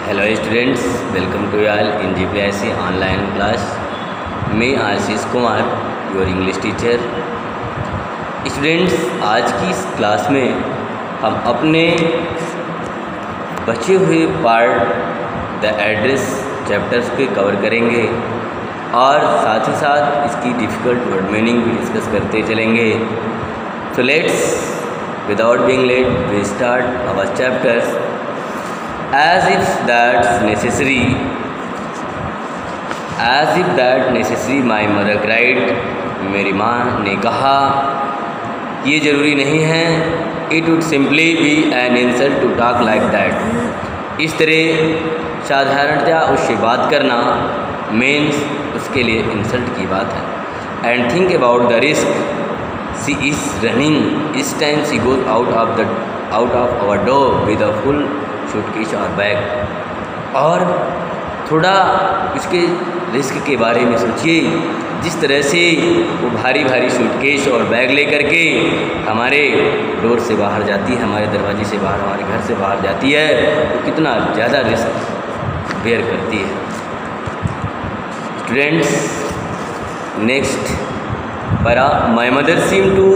Hello students, welcome to you all in GPIC online class. मैं Ashish Kumar, your English teacher. Students, आज की इस class में हम अपने बचे हुए पार्ट द एड्रेस चैप्टर्स को कवर करेंगे और साथ ही साथ इसकी डिफ़िकल्ट वर्ड मीनिंग भी डिस्कस करते चलेंगे। So let's, without being late, we start our chapters. As if that necessary, my mother cried. मेरी माँ ने कहा, ये ज़रूरी नहीं है। It would simply be an insult to talk like that. इस तरह साधारणतया उससे बात करना means उसके लिए इंसल्ट की बात है। And think about the risk. She is running. Each time she goes out of our door with a full suitcase और बैग। और थोड़ा इसके रिस्क के बारे में सोचिए। जिस तरह से वो भारी भारी सूटकेस और बैग लेकर के हमारे डोर से बाहर जाती है, हमारे दरवाजे से बाहर, हमारे घर से बाहर जाती है, तो कितना ज़्यादा रिस्क बेयर करती है। Students, next para, my mother seem to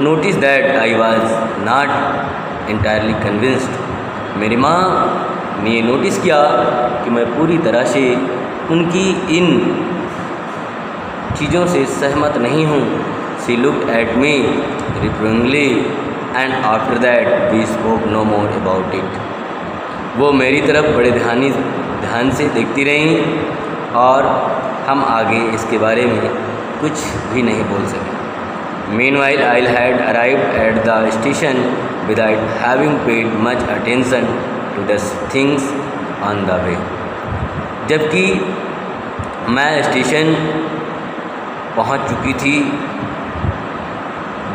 notice that I was not entirely convinced. मेरी माँ ने ये नोटिस किया कि मैं पूरी तरह से उनकी इन चीज़ों से सहमत नहीं हूँ। She looked at me reprovingly and after that we spoke no more about it. वो मेरी तरफ बड़े ध्यान से देखती रहीं और हम आगे इसके बारे में कुछ भी नहीं बोल सके। Meanwhile, I had arrived at the station without having paid much attention to the things on the way. जबकि मैं स्टेशन पहुंच चुकी थी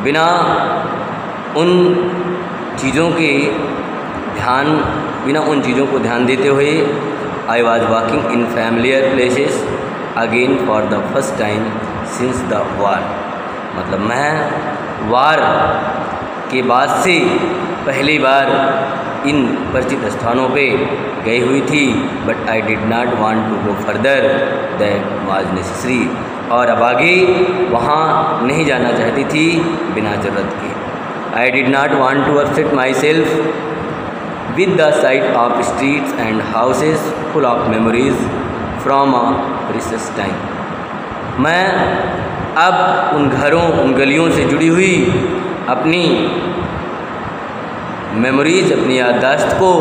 बिना उन चीज़ों को ध्यान देते हुए। I was walking in familiar places again for the first time since the war. मतलब मैं वार के बाद से पहली बार इन परिचित स्थानों पे गई हुई थी। But I did not want to go further that was necessary. और अब आगे वहाँ नहीं जाना चाहती थी बिना ज़रूरत के। I did not want to upset myself with the sight of streets and houses full of memories from a precious time. मैं अब उन घरों, उन गलियों से जुड़ी हुई अपनी मेमोरीज, अपनी याददाश्त को,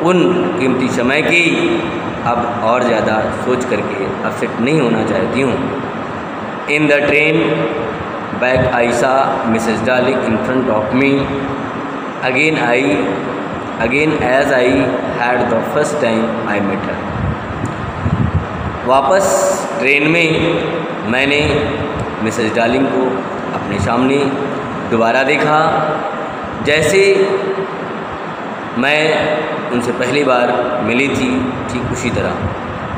उन कीमती समय की अब और ज़्यादा सोच करके अपसेट नहीं होना चाहती हूँ। In the train back I saw Mrs Darling in front of me again as I had the first time I met her. वापस ट्रेन में मैंने मिसेस डार्लिंग को अपने सामने दोबारा देखा, जैसे मैं उनसे पहली बार मिली थी, ठीक उसी तरह।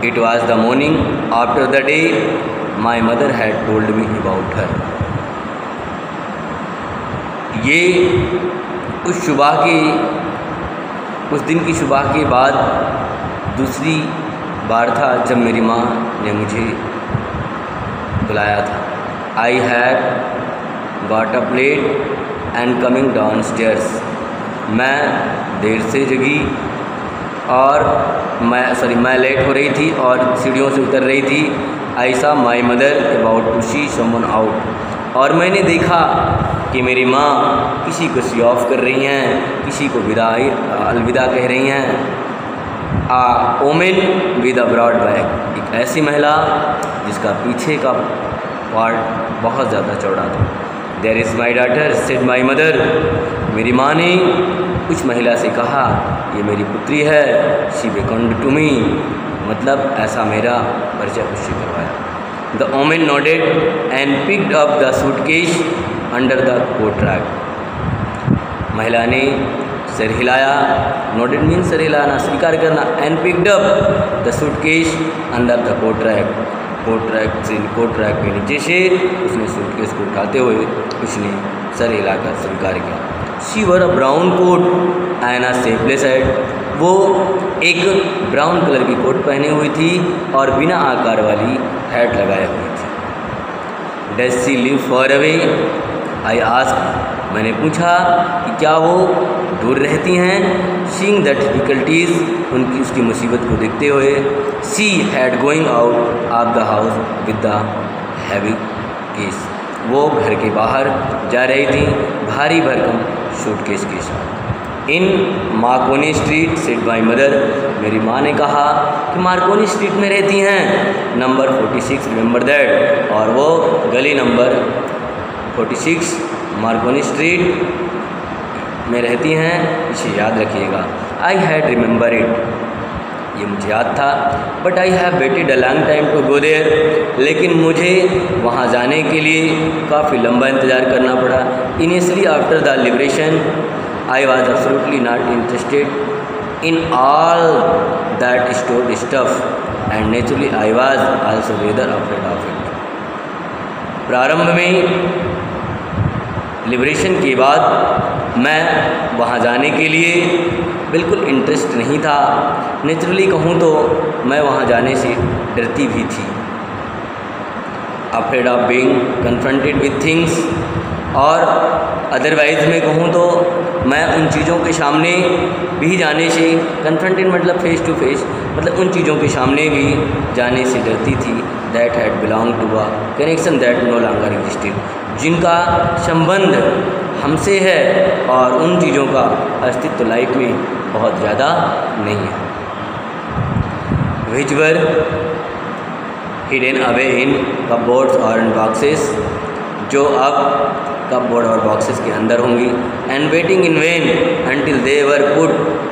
It was the morning after the day my mother had told me about her. ये उस दिन की सुबह के बाद दूसरी बार था जब मेरी माँ ने मुझे बुलाया था। I had got up late and coming down stairs. मैं देर से जगी और मैं लेट हो रही थी और सीढ़ियों से उतर रही थी। I saw my mother about to see someone out. और मैंने देखा कि मेरी माँ किसी को सी ऑफ कर रही हैं, किसी को अलविदा कह रही हैं। A women with a broad bag, एक ऐसी महिला जिसका पीछे का पार्ट बहुत ज़्यादा चौड़ा था। There is my daughter said my mother. मेरी माँ ने उस महिला से कहा, ये मेरी पुत्री है। शी बेकॉन्ड टू मी, मतलब ऐसा मेरा परिचय उससे करवाया। The women nodded and picked up the suitcase under the coat rack. महिला ने सर हिलाया, नोडेड मीन सर हिलाना, स्वीकार करना। And picked up the suitcase under the coat rack. Coat rack के नीचे से उसने सूटकेस को उठाते हुए उसने सर हिलाकर स्वीकार किया। She wore a brown coat and a shapeless head. वो एक ब्राउन कलर की कोट पहनी हुई थी और बिना आकार वाली हैट लगाए हुई थी। Does she live for away? I asked, मैंने पूछा कि क्या वो दूर रहती हैं। सीइंग द डिफिकल्टीज, उसकी मुसीबत को देखते हुए, she had going out of the house with the heavy case, वो घर के बाहर जा रही थी भारी भरकम सूटकेस के साथ। In Marconi street said my mother, मेरी माँ ने कहा कि मार्कोनी स्ट्रीट में रहती हैं, नंबर 46, रिमेंबर दैट, और वो गली नंबर 46 मार्कोनी स्ट्रीट में रहती हैं, इसे याद रखिएगा। आई हैड रिमेंबर इट, ये मुझे याद था, but I have waited a long time to go there, लेकिन मुझे वहाँ जाने के लिए काफ़ी लंबा इंतज़ार करना पड़ा। Initially after the liberation I was absolutely not interested in all that stored stuff and naturally I was also rather afraid of it. प्रारंभ में लिबरेशन के बाद मैं वहाँ जाने के लिए बिल्कुल इंटरेस्ट नहीं था। नेचुरली कहूँ तो मैं वहाँ जाने से डरती भी थी। Afraid of being confronted with things, और अदरवाइज़ में कहूँ तो मैं उन चीज़ों के सामने भी जाने से, कन्फ्रंटेड मतलब फेस टू फेस, मतलब उन चीज़ों के सामने भी जाने से डरती थी। That had belong to a connection that no longer existed, जिनका संबंध हमसे है और उन चीज़ों का अस्तित्व लाइफ में बहुत ज़्यादा नहीं है। विच वर हिडन अवे इन कपबोर्ड्स और इन बॉक्सेस, जो अब कपबोर्ड और बॉक्सेस के अंदर होंगी। And waiting in when until they were put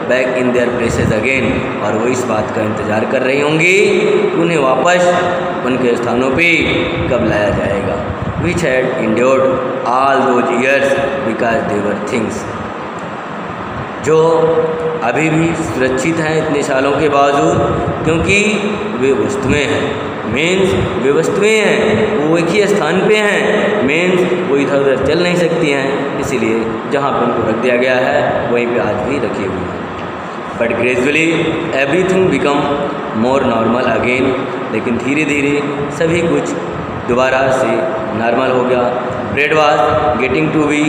back in their places again, और वो इस बात का इंतज़ार कर रही होंगी कि उन्हें वापस उनके स्थानों पे कब लाया जाएगा। Which had endured all those years because they were things, जो अभी भी सुरक्षित हैं इतने सालों के बावजूद, क्योंकि वे वस्तुएँ हैं। मीन्स वे वस्तुएँ हैं, वो एक ही स्थान पे हैं, मीन्स वो इधर उधर चल नहीं सकती हैं, इसीलिए जहाँ पर उनको रख दिया गया है वहीं पे आज भी रखी हुई है। But gradually everything become more normal again, लेकिन धीरे धीरे सभी कुछ दोबारा से नॉर्मल हो गया। Bread was getting to be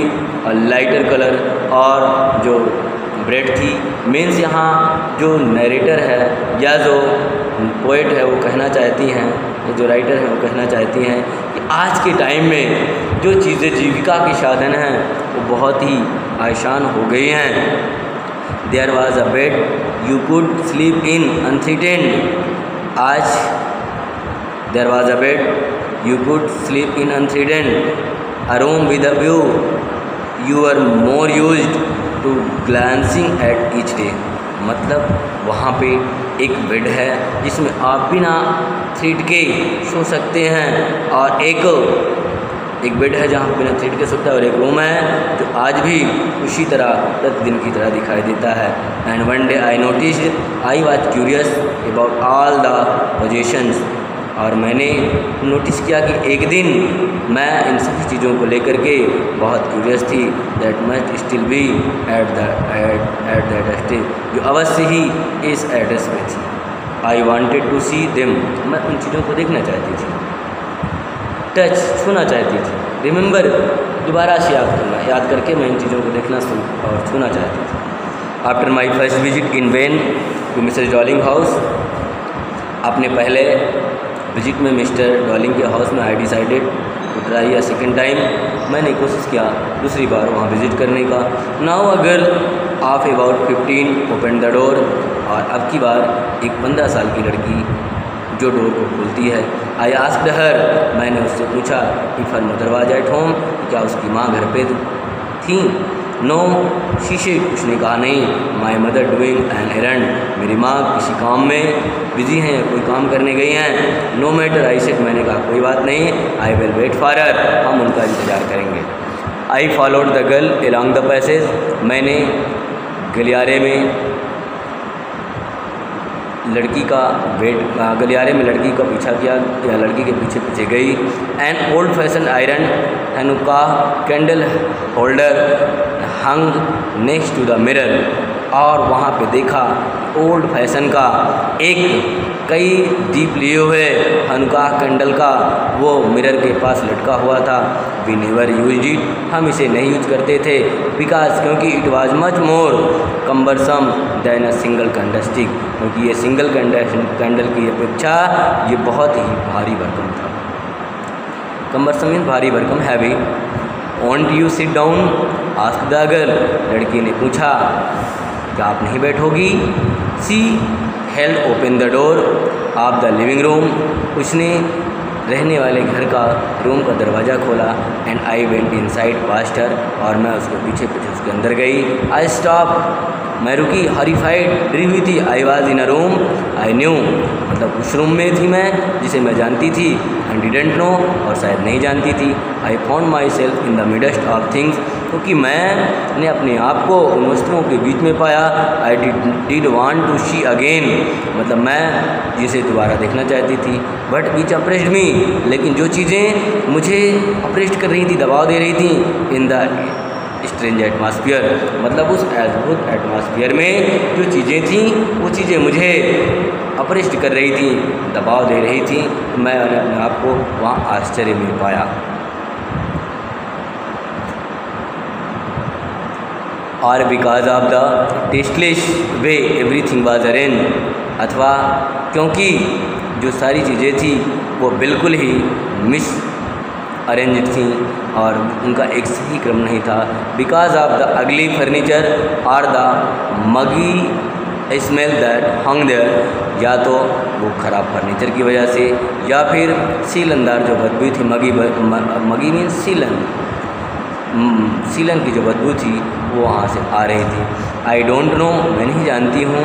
a lighter colour, और जो ब्रेड थी, मीन्स यहाँ जो नरेटर है या जो पोएट है वो कहना चाहती हैं, जो राइटर हैं वो कहना चाहती हैं कि आज के टाइम में जो चीज़ें जीविका के साधन हैं वो बहुत ही आसान हो गई हैं। There was a bed you could sleep in unthreatened, आज there was a bed you could sleep in unthreatened, a room with a view you are more used to glancing at each day, मतलब वहाँ पे एक bed है जिसमें आप बिना thread के सो सकते हैं, और एक बेड है जहाँ बिना थ्रेड के सोता है, और एक रूम है जो आज भी उसी तरह प्रतिदिन की तरह दिखाई देता है। And one day I noticed I was curious about all the positions, और मैंने नोटिस किया कि एक दिन मैं इन सभी चीज़ों को लेकर के बहुत क्यूरियस थी। That must still be at that stage, जो अवश्य ही इस एड्रेस पे थी। I wanted to see them, मैं उन चीज़ों को देखना चाहती थी, टच छूना चाहती थी, रिमेंबर दोबारा से याद करके मैं इन चीज़ों को देखना और छूना चाहती थी। After my first visit in vain to Mrs Dolling house, अपने पहले विजिट में मिस्टर डॉलिंग के हाउस में I decided to try a second time, मैंने कोशिश किया दूसरी बार वहाँ विज़िट करने का। Now a girl of about 15 open the door, और अब की बार एक 15 साल की लड़की जो डोर को खोलती है। आई आस्क्ड हर, मैंने उससे पूछा if her mother was at home, क्या उसकी माँ घर पे थी। नो शीशे, उसने कहा नहीं। माई मदर डूइंग एन एरंड, मेरी माँ किसी काम में बिजी हैं, कोई काम करने गई हैं। नो मैटर आई सेड, मैंने कहा कोई बात नहीं। I will wait for her, हम उनका इंतज़ार करेंगे। I followed the girl along the passage, मैंने गलियारे में लड़की का गलियारे में लड़की का पीछा किया या लड़की के पीछे पीछे गई। An old fashion iron Hanukkah candle holder hung next to the mirror, और वहाँ पे देखा ओल्ड फैशन का एक कई दीप लिए हुए हनुकाह कैंडल का वो मिरर के पास लटका हुआ था। वी नेवर यूज इट, हम इसे नहीं यूज करते थे, बिकॉज क्योंकि it was much more cumbersome then a single candlestick, क्योंकि ये सिंगल कैंडल की अपेक्षा ये बहुत ही भारी भरकम था। कम्बरसम मीन भारी भरकम, heavy. Won't you sit down, asked the girl, लड़की ने पूछा क्या आप नहीं बैठोगी। She held open the door of the living room, उसने रहने वाले घर का रूम का दरवाज़ा खोला। And I went inside past her, और मैं उसके पीछे पीछे उसके अंदर गई। आई स्टॉप, मैं रुकी, हॉरिफाइड, डरी हुई थी। I was in a room I knew, मतलब उस रूम में थी मैं जिसे मैं जानती थी, एंड डिडेंट नो, और शायद नहीं जानती थी। I found my self in the midst of things, क्योंकि मैंने अपने आप को उन वस्तुओं के बीच में पाया। I did want to see again, मतलब मैं जिसे दोबारा देखना चाहती थी। बट विच अप्रेस्ड मी, लेकिन जो चीज़ें मुझे अप्रेस्ट कर रही थी, दबाव दे रही थी, इन द स्ट्रेंज एटमॉस्फेयर, मतलब उस अद्भुत एटमॉस्फेयर में जो चीज़ें थीं वो चीज़ें मुझे अप्रेस्ट कर रही थी, दबाव दे रही थी। मैं अपने आप को वहाँ आश्चर्य में पाया। और because of the tasteless way everything was arrange, अथवा क्योंकि जो सारी चीज़ें थी वो बिल्कुल ही मिस अरेंज्ड थी और उनका एक सही क्रम नहीं था। Because of the ugly furniture और the muggy smell that hung there, या तो वो ख़राब फर्नीचर की वजह से या फिर सीलनदार जो बदबू थी, मगी मीन सीलन की जो बदबू थी वो वहाँ से आ रही थी। आई डोंट नो, मैं नहीं जानती हूँ,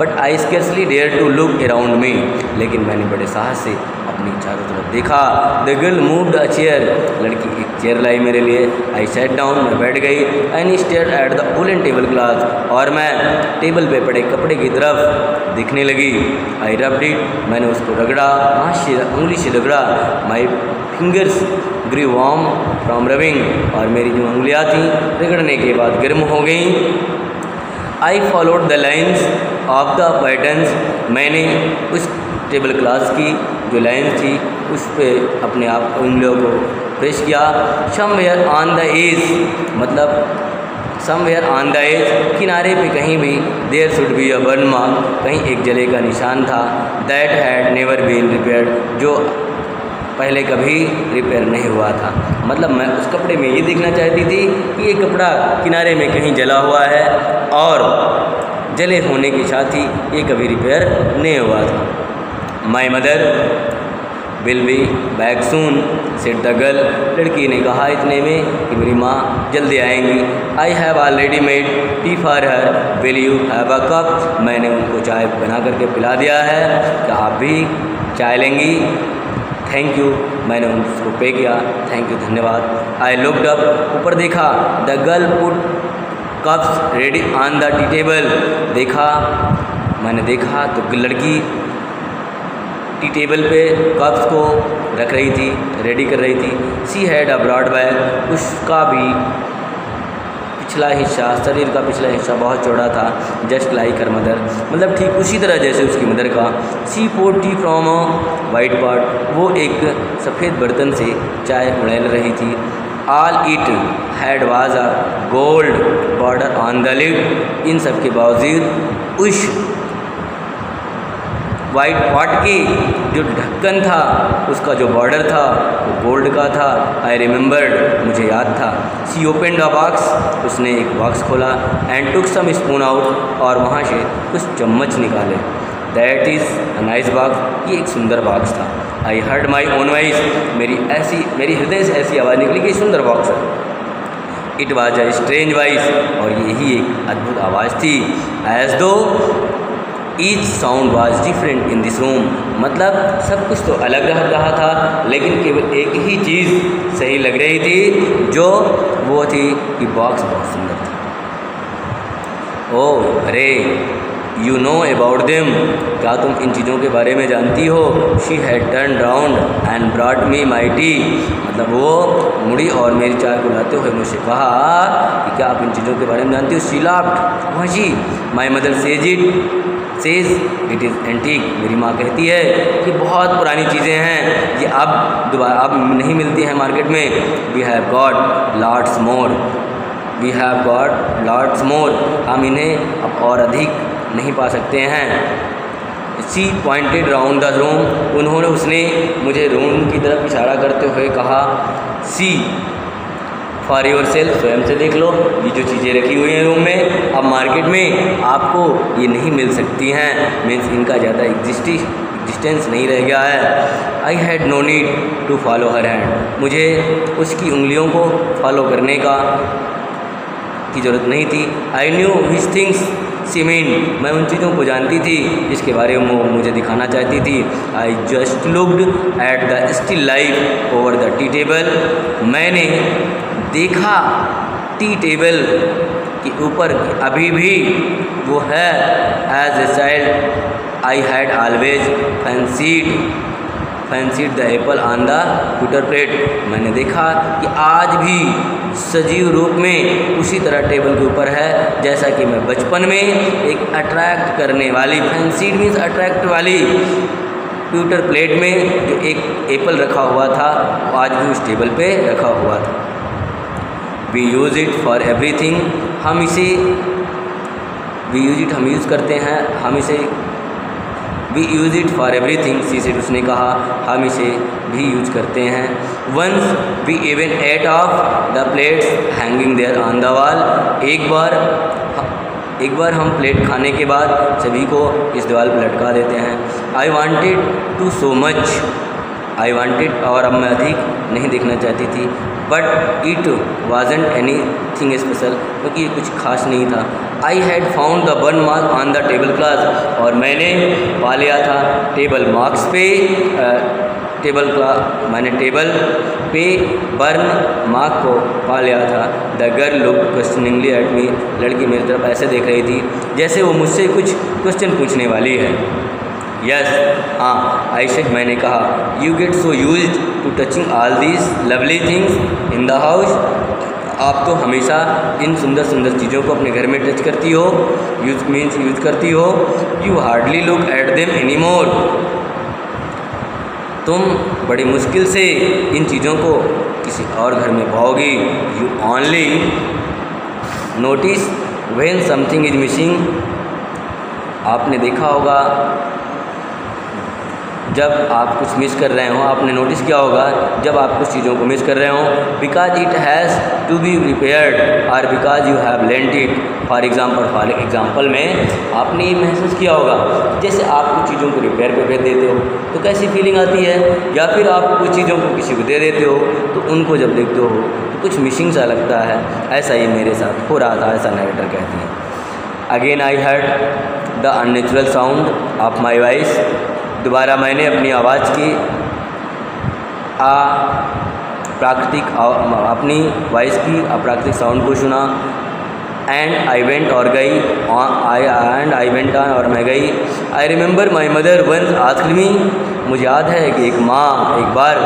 but I scarcely dare to look around me, लेकिन मैंने बड़े साहस से अपनी चारों तरफ देखा। The girl moved a chair, लड़की एक चेयर लाई मेरे लिए। आई सैट डाउन, मैं बैठ गई। And stared at the woollen table cloth, और मैं टेबल पे पड़े कपड़े की तरफ देखने लगी। आई रब्ड इट, मैंने उसको रगड़ा, हाथ से उंगली से रगड़ा। My fingers grew warm from rubbing, और मेरी जो उंगलियाँ थीं रगड़ने के बाद गर्म हो गई। आई followed the lines of the patterns, मैंने उस टेबल क्लॉथ की जो लाइन थी उस पर अपने आप उंगलियों को प्रेस किया। समवेयर ऑन द एज, मतलब समवेयर ऑन द एज, किनारे पे कहीं भी, there should be a burn mark, कहीं एक जले का निशान था। That had never been repaired, जो पहले कभी रिपेयर नहीं हुआ था। मतलब मैं उस कपड़े में ये देखना चाहती थी कि ये कपड़ा किनारे में कहीं जला हुआ है और जले होने के साथ ही ये कभी रिपेयर नहीं हुआ था। My mother will be back soon, said the girl, लड़की ने कहा इतने में कि मेरी माँ जल्दी आएंगी। I have already made tea for her, will you have a cup, मैंने उनको चाय बना करके पिला दिया है, क्या आप भी चाय लेंगी। थैंक यू, मैंने उसको पे किया, थैंक यू, धन्यवाद। आई लुक्ड अप, ऊपर देखा। The girl put cups ready on the tea table, देखा, मैंने देखा तो लड़की टी टेबल पे कप्स को रख रही थी, रेडी कर रही थी। She had a broad bag, उसका भी पिछला हिस्सा, शरीर का पिछला हिस्सा बहुत चौड़ा था। जस्ट लाइक हर मदर, मतलब ठीक उसी तरह जैसे उसकी मदर का। She poured tea from a white pot, वो एक सफ़ेद बर्तन से चाय उड़ेल रही थी। All it had was a gold border on the lid, इन सब के बावजूद उस वाइट पॉट की जो ढक्कन था उसका जो बॉर्डर था वो गोल्ड का था। आई रिमेंबर्ड, मुझे याद था। सी ओपनड अ बॉक्स, उसने एक बॉक्स खोला। And took some spoon out, और वहाँ से कुछ चम्मच निकाले। That is a nice box, ये एक सुंदर बॉक्स था। I heard my own voice, मेरी हृदय से ऐसी आवाज़ निकली कि सुंदर बॉक्स है। It was a strange voice, और यही एक अद्भुत आवाज़ थी। एज दो each sound was different in this room, मतलब सब कुछ तो अलग रहा था, लेकिन केवल एक ही चीज़ सही लग रही थी, जो वो थी कि बॉक्स बहुत सुंदर था। ओह अरे, यू नो अबाउट देम, क्या तुम इन चीज़ों के बारे में जानती हो? She had turn round and brought me my T, मतलब वो मुड़ी और मेरी चाय को लाते हुए मुझसे कहा कि क्या आप इन चीज़ों के बारे में जानती हो? शी लाफ्ड, हाँ जी। My mother says it is antique, मेरी माँ कहती है कि बहुत पुरानी चीज़ें हैं, ये अब दोबारा अब नहीं मिलती हैं मार्केट में। We have got lots more, we have got lots more, हम इन्हें अब और अधिक नहीं पा सकते हैं। She pointed round the room, उसने मुझे रूम की तरफ इशारा करते हुए कहा, सी फॉर योर सेल्फ, स्वयं से देख लो, ये जो चीज़ें रखी हुई हैं रूम में, अब मार्केट में आपको ये नहीं मिल सकती हैं, मीन्स इनका ज़्यादा एग्जिस्टेंस नहीं रह गया है। I had no need to follow her hand, मुझे उसकी उंगलियों को फॉलो करने की ज़रूरत नहीं थी। I knew which things she mean, मैं उन चीज़ों को जानती थी जिसके बारे में वो मुझे दिखाना चाहती थी। I just looked at the still life over the tea table, मैंने देखा टी टेबल के ऊपर अभी भी वो है। As a child I had always fancied the apple on the twitter plate, मैंने देखा कि आज भी सजीव रूप में उसी तरह टेबल के ऊपर है जैसा कि मैं बचपन में एक अट्रैक्ट करने वाली, फैंसीड मीन्स अट्रैक्ट वाली ट्विटर प्लेट में जो एक एप्पल रखा हुआ था, आज भी उस टेबल पे रखा हुआ था। We use it for everything, हम यूज़ करते हैं, हम इसे we use it for everything, she said, उसने कहा हम इसे भी यूज करते हैं। Once we even ate off the plates hanging there on the wall, एक बार हम प्लेट खाने के बाद सभी को इस दीवार पर लटका देते हैं। I wanted to so much, I wanted, और अब मैं अधिक नहीं देखना चाहती थी। But it wasn't anything special, क्योंकि ये कुछ खास नहीं था। I had found the burn mark on the tablecloth, और मैंने पा लिया था टेबल मार्क्स पे, मैंने टेबल पे बर्न मार्क को पा लिया था। The girl look questioningly at me, लड़की मेरी तरफ ऐसे देख रही थी जैसे वो मुझसे कुछ क्वेश्चन पूछने वाली है। यस, हाँ, आई सेड, मैंने कहा। You get so used to touching all these lovely things in the house, आप तो हमेशा इन सुंदर सुंदर चीज़ों को अपने घर में टच करती हो, यूज करती हो। You hardly look at them any more, तुम बड़ी मुश्किल से इन चीज़ों को किसी और घर में पाओगी। You only notice when something is missing, आपने देखा होगा जब आप कुछ मिस कर रहे हो, आपने नोटिस किया होगा जब आप कुछ चीज़ों को मिस कर रहे हो। Because it has to be repaired और because you have lent it. For example में आपने ये महसूस किया होगा जैसे आप कुछ चीज़ों को रिपेयर पे भेज देते हो तो कैसी फीलिंग आती है, या फिर आप कुछ चीज़ों को किसी को दे देते हो तो उनको जब देखते हो तो कुछ मिसिंग सा लगता है। ऐसा ही मेरे साथ हो रहा था, ऐसा नरेटर कहती है। Again I heard the unnatural sound of my voice, दोबारा मैंने अपनी आवाज़ की अपनी वॉइस की अप्राकृतिक साउंड को सुना। एंड आई वेंट और गई, आई वेंट ऑन, और मैं गई। I remember my mother once asked me, मुझे याद है कि एक बार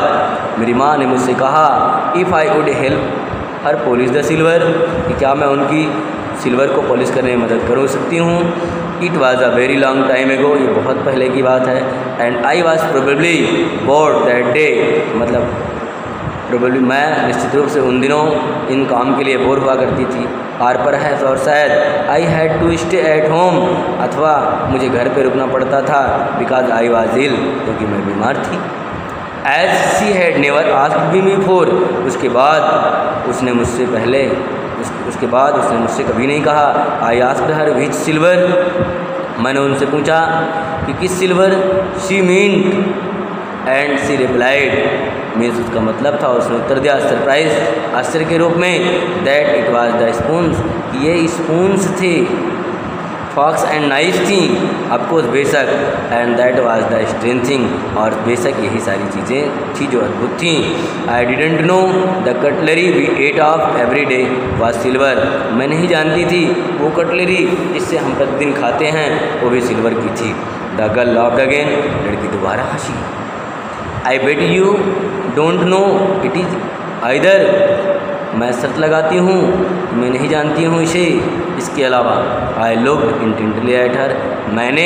मेरी माँ ने मुझसे कहा, if I would help her polish the silver, कि क्या मैं उनकी सिल्वर को पॉलिश करने में मदद कर सकती हूँ। It was a very long time एगो, ये बहुत पहले की बात है। And I was probably board that day, मतलब प्रोबेबली मैं निश्चित रूप से उन दिनों इन काम के लिए बोर हुआ करती थी। और पर है और शायद I had to stay at home, अथवा मुझे घर पे रुकना पड़ता था। बिकॉज आई वॉज इल, क्योंकि मैं बीमार थी। As she had never asked me before, उसके बाद उसने मुझसे कभी नहीं कहा। I asked her which silver, मैंने उनसे पूछा कि किस silver. She meant and she replied, means उसका मतलब था, उसने उत्तर दिया सरप्राइज, आश्चर्य के रूप में, that it was the spoons, ये स्पून्स थे। फॉक्स एंड नाइफ थी, ऑफकोर्स बेशक, and that was the strength thing, और बेशक यही सारी चीज़ें थी जो अद्भुत थी। I didn't know the cutlery we ate off every day was silver, मैं नहीं जानती थी वो कटलरी जिससे हम प्रतिदिन खाते हैं वो भी सिल्वर की थी। द गर्ल लॉफ्ड अगेन, लड़की दोबारा हंसी। I bet you don't know it is either, मैं शर्त लगाती हूँ मैं नहीं जानती हूँ इसे, इसके अलावा। I looked intently at her, मैंने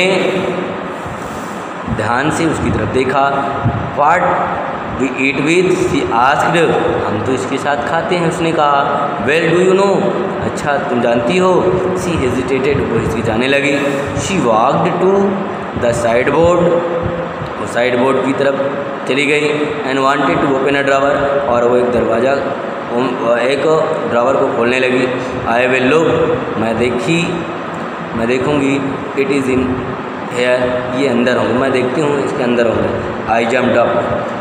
ध्यान से उसकी तरफ देखा। What we eat with, she asked, हम तो इसके साथ खाते हैं, उसने कहा। वेल डू यू नो, अच्छा तुम जानती हो। शी हेजिटेटेड, वो हिचकिचाने लगी। She walked to the sideboard, वो साइड बोर्ड की तरफ चली गई। And wanted to open a drawer, और वो एक दरवाज़ा एक ड्रावर को खोलने लगी। आई विल लुक, मैं देखूँगी। इट इज़ इन हेयर, ये अंदर होंगे, मैं देखती हूँ इसके अंदर होंगे। आई जम्प्ड अप,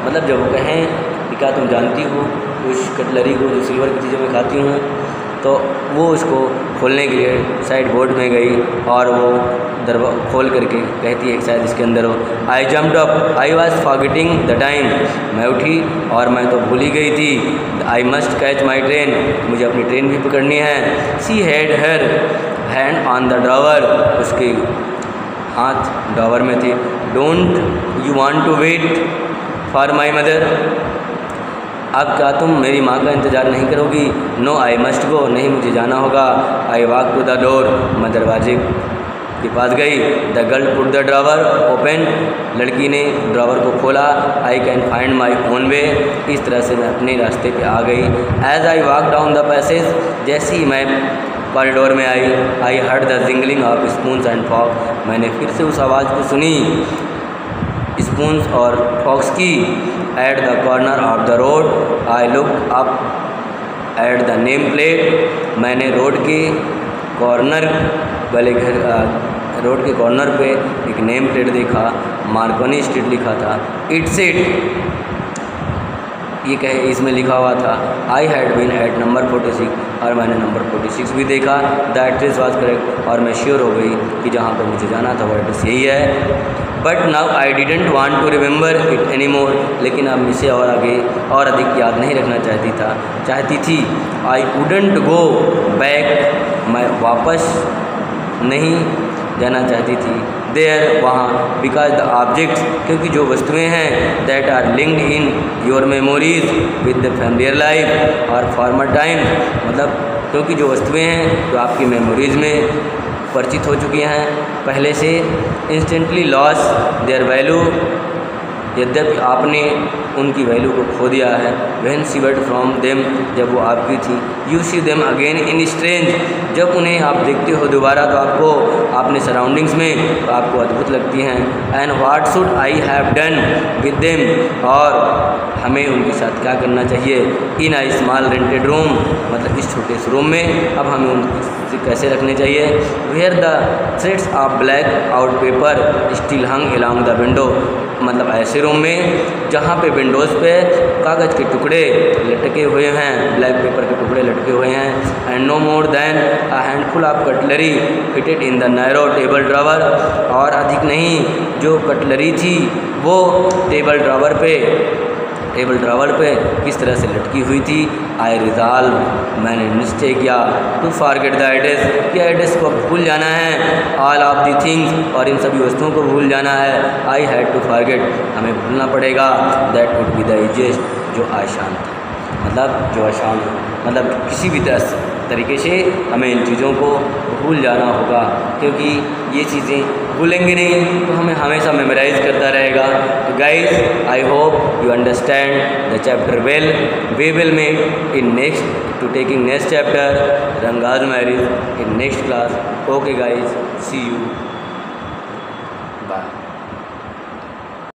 मतलब जब वो कहें कि क्या तुम जानती हो उस कटलरी को जो सिल्वर की चीज़ें मैं खाती हूँ, तो वो उसको खोलने के लिए साइड बोर्ड में गई और वो दरवाज़ा खोल करके कहती है शायद इसके अंदर हो। I jumped up, I was forgetting the time, मैं उठी और मैं तो भूल ही गई थी। I must catch my train, मुझे अपनी ट्रेन भी पकड़नी है। She had her hand on the drawer, उसके हाथ ड्रावर में थे। Don't you want to wait for my mother, अब क्या तुम मेरी माँ का इंतज़ार नहीं करोगी। नो आई मस्ट गो, नहीं मुझे जाना होगा। I walk to the door, मैं दरवाजे के पास गई। The girl put the drawer open, लड़की ने ड्रावर को खोला। I can find my own way, इस तरह से मैं अपने रास्ते पे आ गई। As I walk down the passage, जैसे ही मैं कॉरिडोर में आई heard the jingling of spoons and fork, मैंने फिर से उस आवाज़ को सुनी स्पून्स और फॉक्स की। At the corner of the road, I look up at the name plate, मैंने रोड के कॉर्नर वाले रोड के कॉर्नर पे एक नेम प्लेट देखा, मार्कोनी स्ट्रीट लिखा था। इट सेड, ये कहे इसमें लिखा हुआ था I had been at number 46, और मैंने नंबर 46 भी देखा। द एड्रेस वाज करेक्ट, और मैं श्योर हो गई कि जहाँ पर मुझे जाना था वो एड्रेस यही है। But now I didn't want to remember it any more, लेकिन अब इसे और आगे और अधिक याद नहीं रखना चाहती थी। आई वुडंट गो बैक, मैं वापस नहीं जाना चाहती थी। देयर, वहाँ, बिकॉज द ऑब्जेक्ट्स, क्योंकि जो वस्तुएं हैं, that are linked in your memories with the familiar life और फॉर्मर टाइम, मतलब क्योंकि जो वस्तुएं हैं जो आपकी मेमोरीज में परिचित हो चुकी हैं पहले से, इंस्टेंटली लॉस देयर वैल्यू, यद्यपि आपने उनकी वैल्यू को खो दिया है। व्हेन सीवर्ड फ्रॉम देम, जब वो आपकी थी। You see them again in strange, जब उन्हें आप देखते हो दोबारा तो आपको अपने सराउंडिंग्स में तो आपको अद्भुत लगती हैं। And what should I have done with them, और हमें उनके साथ क्या करना चाहिए। इन आई स्मॉल रेंटेड रूम, मतलब इस छोटे से रूम में अब हमें उनसे कैसे रखने चाहिए। Where the threads of black out paper still hung along the window, मतलब ऐसे रूम में जहाँ पे विंडोज़ पे कागज़ के टुकड़े लटके हुए हैं, ब्लैक पेपर के टुकड़े लटके हुए हैं। And no more than a handful of cutlery fitted in the narrow table drawer, और अधिक नहीं, जो कटलरी थी वो टेबल ड्रावर पे किस तरह से लटकी हुई थी। आई रिजॉल्व, मैंने निश्चय किया, टू फॉरगेट द एड्रेस, कि एड्रेस को भूल जाना है। ऑल ऑफ द थिंग्स, और इन सभी वस्तुओं को भूल जाना है। आई हैड टू फॉरगेट, हमें भूलना पड़ेगा। That would be the easiest, जो आसान था, मतलब जो आसान है, मतलब किसी भी तरीके से हमें इन चीज़ों को भूल जाना होगा, क्योंकि ये चीज़ें भूलेंगे नहीं तो हमें हमेशा मेमोराइज करता रहेगा। तो guys, I hope you understand the chapter well. We will meet in next to taking next chapter Ranga's marriage in next class. Okay guys, see you, bye.